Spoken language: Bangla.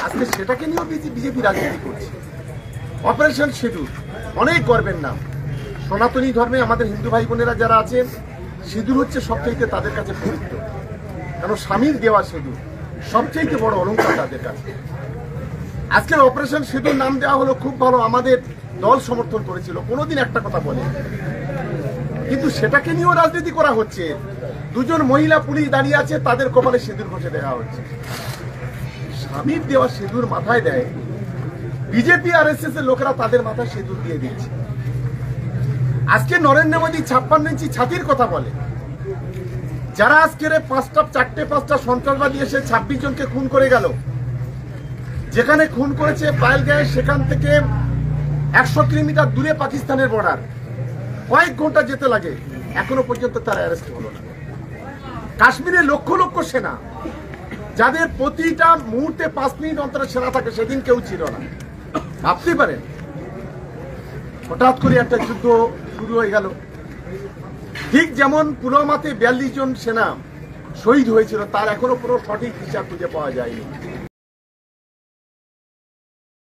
আজকে সেটাকে নিয়েও বিজেপি রাজনীতি করছে। অপারেশন সিঁদুর অনেক গর্বের নাম। সনাতনী ধর্মে আমাদের হিন্দু ভাই বোনেরা যারা আছেন, সিঁদুর হচ্ছে সবচেয়ে তাদের কাছে পবিত্র, কারণ স্বামীর দেওয়া সিঁদুর সবচেয়ে বড় অলংকার তাদের কাছে। আজকের অপারেশন সিঁদুর নাম দেওয়া হলো, খুব ভালো, আমাদের দল সমর্থন করেছিল, কোনোদিন একটা কথা বলে, কিন্তু সেটাকে নিয়েও রাজনীতি করা হচ্ছে। দুজন মহিলা পুলিশ দাঁড়িয়ে আছে, তাদের কপালে সিঁদুর ঘষে দেওয়া হচ্ছে। স্বামীর দেওয়া সিঁদুর মাথায় দেয় বিজেপি আর এস এর লোকেরা, তাদের মাথায় সিঁদুর দিয়ে দিচ্ছে। আজকে নরেন্দ্র মোদী 56 ইঞ্চি ছাতির কথা বলে, যারা আজকের 4-5টা সন্ত্রাসবাদী এসে 26 জনকে খুন করে গেল, যেখানে খুন করেছে পায়েলগাঁয়ে, সেখান থেকে 100 কিলোমিটার দূরে পাকিস্তানের বর্ডার, কয়েক ঘন্টা যেতে লাগে, এখনো পর্যন্ত তার অ্যারেস্ট হলো না। কাশ্মীরে লক্ষ লক্ষ সেনা, যাদের প্রতিটা মুহূর্তে 5 মিনিট অন্তরে সেনা থাকে, সেদিন কেউ ছিল না। ভাবতে পারেন, হঠাৎ করে একটা যুদ্ধ শুরু হয়ে গেল। ঠিক যেমন পুলওয়ামাতে 42 জন সেনা শহীদ হয়েছিল, তার এখনো পুরো সঠিক হিসাব খুঁজে পাওয়া যায়নি।